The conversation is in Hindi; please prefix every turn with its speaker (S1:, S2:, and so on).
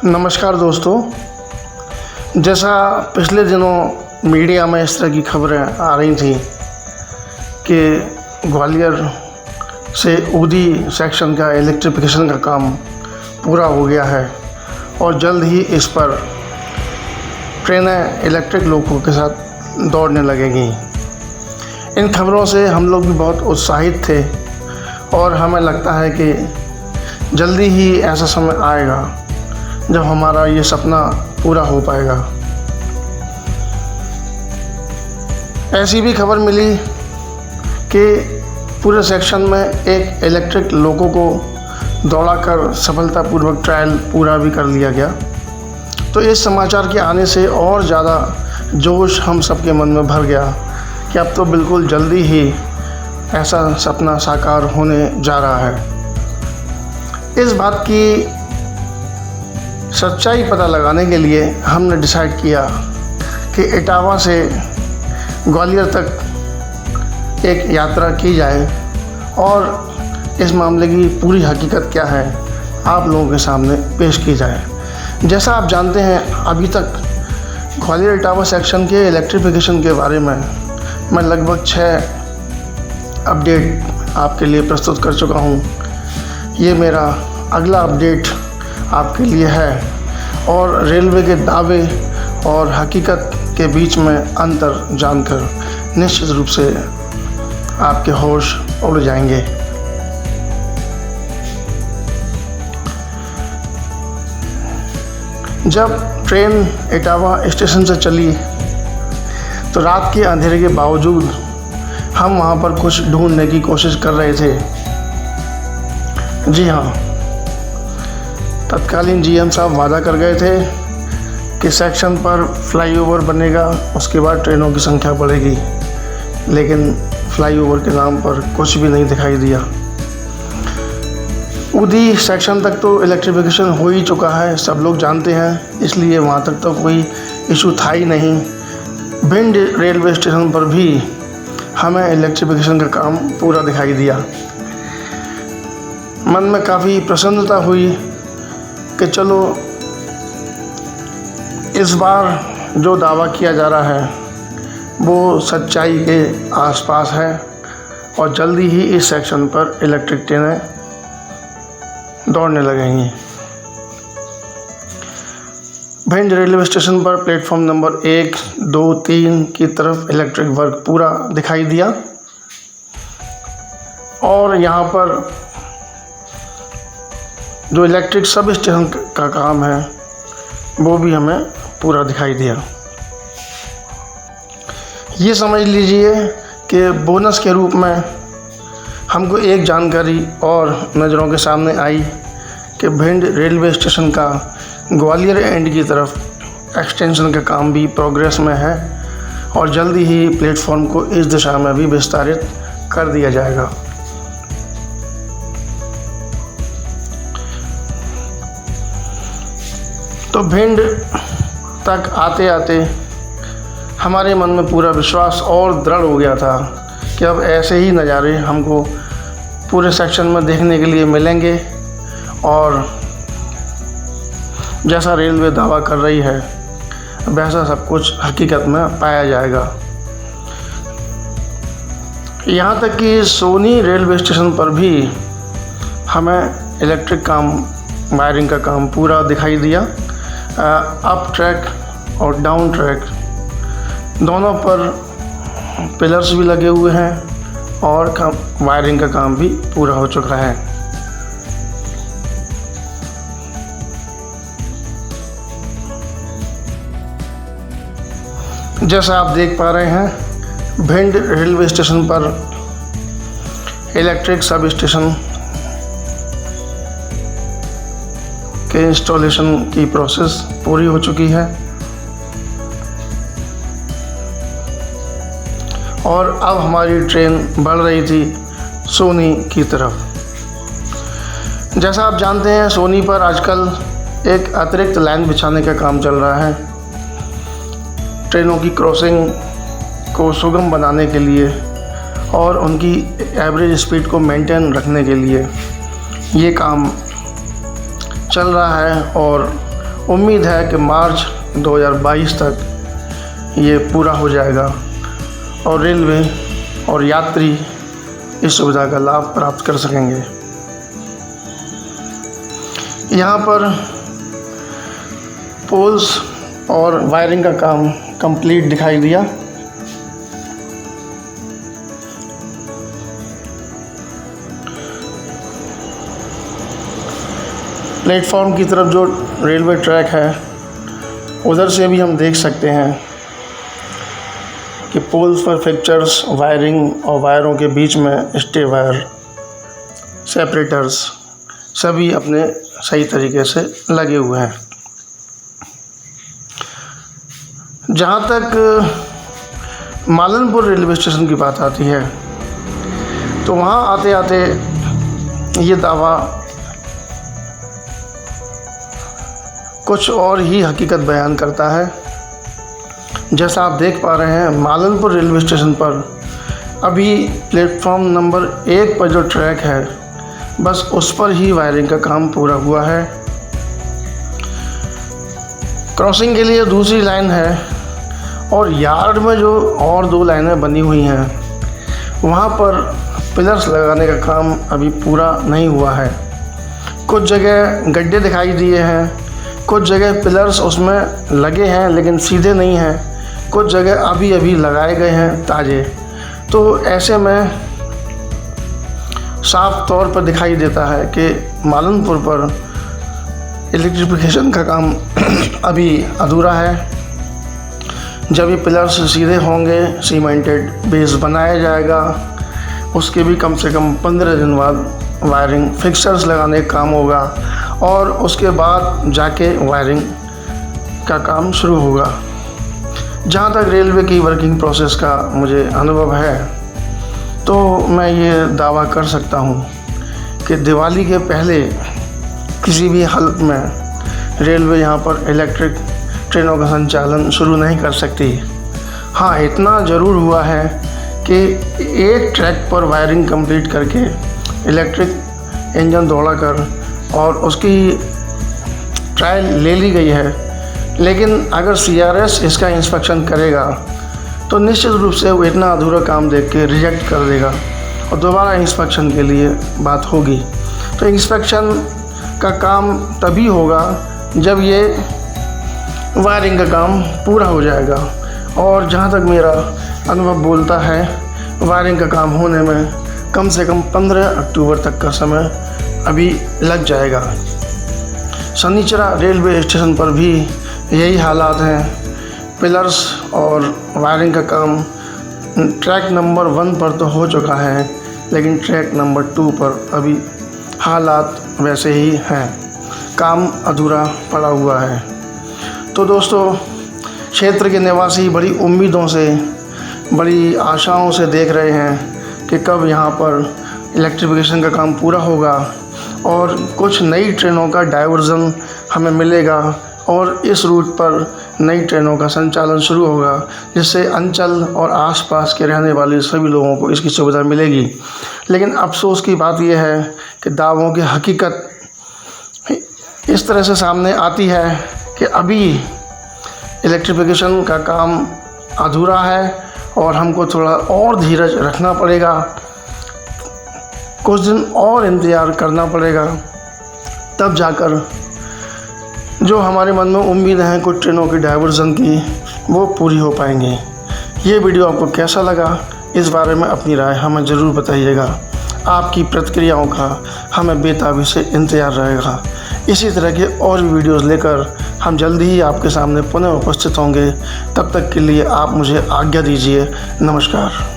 S1: नमस्कार दोस्तों। जैसा पिछले दिनों मीडिया में इस तरह की खबरें आ रही थी कि ग्वालियर से ऊदी सेक्शन का इलेक्ट्रिफिकेशन का काम पूरा हो गया है और जल्द ही इस पर ट्रेनें इलेक्ट्रिक लोको के साथ दौड़ने लगेंगी। इन खबरों से हम लोग भी बहुत उत्साहित थे और हमें लगता है कि जल्दी ही ऐसा समय आएगा जब हमारा ये सपना पूरा हो पाएगा। ऐसी भी खबर मिली कि पूरे सेक्शन में एक इलेक्ट्रिक लोको को दौड़ाकर सफलतापूर्वक ट्रायल पूरा भी कर लिया गया। तो इस समाचार के आने से और ज़्यादा जोश हम सबके मन में भर गया कि अब तो बिल्कुल जल्दी ही ऐसा सपना साकार होने जा रहा है। इस बात की सच्चाई पता लगाने के लिए हमने डिसाइड किया कि इटावा से ग्वालियर तक एक यात्रा की जाए और इस मामले की पूरी हकीकत क्या है आप लोगों के सामने पेश की जाए। जैसा आप जानते हैं, अभी तक ग्वालियर इटावा सेक्शन के इलेक्ट्रिफिकेशन के बारे में मैं लगभग 6 अपडेट आपके लिए प्रस्तुत कर चुका हूँ। ये मेरा अगला अपडेट आपके लिए है और रेलवे के दावे और हकीकत के बीच में अंतर जानकर निश्चित रूप से आपके होश उड़ जाएंगे। जब ट्रेन इटावा स्टेशन से चली तो रात के अंधेरे के बावजूद हम वहाँ पर कुछ ढूंढने की कोशिश कर रहे थे। जी हाँ, तत्कालीन जीएम साहब वादा कर गए थे कि सेक्शन पर फ्लाईओवर बनेगा, उसके बाद ट्रेनों की संख्या बढ़ेगी, लेकिन फ्लाईओवर के नाम पर कुछ भी नहीं दिखाई दिया। ऊदी सेक्शन तक तो इलेक्ट्रिफिकेशन हो ही चुका है, सब लोग जानते हैं, इसलिए वहाँ तक तो कोई इशू था ही नहीं। भिंड रेलवे स्टेशन पर भी हमें इलेक्ट्रिफिकेशन का काम पूरा दिखाई दिया। मन में काफ़ी प्रसन्नता हुई कि चलो इस बार जो दावा किया जा रहा है वो सच्चाई के आसपास है और जल्दी ही इस सेक्शन पर इलेक्ट्रिक ट्रेनें दौड़ने लगेंगी। भिंड रेलवे स्टेशन पर प्लेटफॉर्म नंबर 1, 2, 3 की तरफ इलेक्ट्रिक वर्क पूरा दिखाई दिया और यहाँ पर जो इलेक्ट्रिक सब स्टेशन का काम है वो भी हमें पूरा दिखाई दिया। ये समझ लीजिए कि बोनस के रूप में हमको एक जानकारी और नज़रों के सामने आई कि भिंड रेलवे स्टेशन का ग्वालियर एंड की तरफ एक्सटेंशन का काम भी प्रोग्रेस में है और जल्दी ही प्लेटफॉर्म को इस दिशा में भी विस्तारित कर दिया जाएगा। तो भिंड तक आते आते हमारे मन में पूरा विश्वास और दृढ़ हो गया था कि अब ऐसे ही नज़ारे हमको पूरे सेक्शन में देखने के लिए मिलेंगे और जैसा रेलवे दावा कर रही है वैसा सब कुछ हकीकत में पाया जाएगा। यहाँ तक कि सोनी रेलवे स्टेशन पर भी हमें इलेक्ट्रिक काम वायरिंग का काम पूरा दिखाई दिया। अप ट्रैक और डाउन ट्रैक दोनों पर पिलर्स भी लगे हुए हैं और वायरिंग का काम भी पूरा हो चुका है। जैसा आप देख पा रहे हैं, भिंड रेलवे स्टेशन पर इलेक्ट्रिक सब स्टेशन के इंस्टॉलेशन की प्रोसेस पूरी हो चुकी है और अब हमारी ट्रेन बढ़ रही थी सोनी की तरफ। जैसा आप जानते हैं, सोनी पर आजकल एक अतिरिक्त लाइन बिछाने का काम चल रहा है ट्रेनों की क्रॉसिंग को सुगम बनाने के लिए और उनकी एवरेज स्पीड को मेंटेन रखने के लिए ये काम चल रहा है और उम्मीद है कि मार्च 2022 तक ये पूरा हो जाएगा और रेलवे और यात्री इस सुविधा का लाभ प्राप्त कर सकेंगे। यहाँ पर पोल्स और वायरिंग का काम कंप्लीट दिखाई दिया। प्लेटफॉर्म की तरफ जो रेलवे ट्रैक है उधर से भी हम देख सकते हैं कि पोल्स पर फिक्चर्स, वायरिंग और वायरों के बीच में स्टे वायर, सेपरेटर्स सभी अपने सही तरीके से लगे हुए हैं। जहाँ तक मालनपुर रेलवे स्टेशन की बात आती है तो वहाँ आते आते ये दावा कुछ और ही हकीकत बयान करता है। जैसा आप देख पा रहे हैं, मालनपुर रेलवे स्टेशन पर अभी प्लेटफॉर्म नंबर 1 पर जो ट्रैक है बस उस पर ही वायरिंग का काम पूरा हुआ है। क्रॉसिंग के लिए दूसरी लाइन है और यार्ड में जो और 2 लाइनें बनी हुई हैं वहाँ पर पिलर्स लगाने का काम अभी पूरा नहीं हुआ है। कुछ जगह गड्ढे दिखाई दिए हैं, कुछ जगह पिलर्स उसमें लगे हैं लेकिन सीधे नहीं हैं, कुछ जगह अभी अभी लगाए गए हैं ताज़े। तो ऐसे में साफ तौर पर दिखाई देता है कि मालनपुर पर इलेक्ट्रिफिकेशन का काम अभी अधूरा है। जब ये पिलर्स सीधे होंगे, सीमेंटेड बेस बनाया जाएगा, उसके भी कम से कम 15 दिन बाद वायरिंग फिक्सर्स लगाने का काम होगा और उसके बाद जाके वायरिंग का काम शुरू होगा। जहाँ तक रेलवे की वर्किंग प्रोसेस का मुझे अनुभव है तो मैं ये दावा कर सकता हूँ कि दिवाली के पहले किसी भी हालत में रेलवे यहाँ पर इलेक्ट्रिक ट्रेनों का संचालन शुरू नहीं कर सकती। हाँ, इतना ज़रूर हुआ है कि एक ट्रैक पर वायरिंग कंप्लीट करके इलेक्ट्रिक इंजन दौड़ाकर और उसकी ट्रायल ले ली गई है, लेकिन अगर CRS इसका इंस्पेक्शन करेगा तो निश्चित रूप से वो इतना अधूरा काम देख के रिजेक्ट कर देगा और दोबारा इंस्पेक्शन के लिए बात होगी। तो इंस्पेक्शन का काम तभी होगा जब ये वायरिंग का काम पूरा हो जाएगा और जहाँ तक मेरा अनुभव बोलता है वायरिंग का काम होने में कम से कम 15 अक्टूबर तक का समय अभी लग जाएगा। सनीचरा रेलवे स्टेशन पर भी यही हालात हैं। पिलर्स और वायरिंग का काम ट्रैक नंबर 1 पर तो हो चुका है लेकिन ट्रैक नंबर 2 पर अभी हालात वैसे ही हैं, काम अधूरा पड़ा हुआ है। तो दोस्तों, क्षेत्र के निवासी बड़ी उम्मीदों से, बड़ी आशाओं से देख रहे हैं कि कब यहाँ पर इलेक्ट्रिफिकेशन का काम पूरा होगा और कुछ नई ट्रेनों का डाइवर्जन हमें मिलेगा और इस रूट पर नई ट्रेनों का संचालन शुरू होगा, जिससे अंचल और आसपास के रहने वाले सभी लोगों को इसकी सुविधा मिलेगी। लेकिन अफसोस की बात यह है कि दावों की हकीकत इस तरह से सामने आती है कि अभी इलेक्ट्रिफिकेशन का काम अधूरा है और हमको थोड़ा और धीरज रखना पड़ेगा, कुछ दिन और इंतज़ार करना पड़ेगा, तब जाकर जो हमारे मन में उम्मीद हैं कुछ ट्रेनों की डाइवर्जन की वो पूरी हो पाएंगी। ये वीडियो आपको कैसा लगा, इस बारे में अपनी राय हमें ज़रूर बताइएगा। आपकी प्रतिक्रियाओं का हमें बेताबी से इंतज़ार रहेगा। इसी तरह के और भी वीडियोस लेकर हम जल्दी ही आपके सामने पुनः उपस्थित होंगे। तब तक के लिए आप मुझे आज्ञा दीजिए। नमस्कार।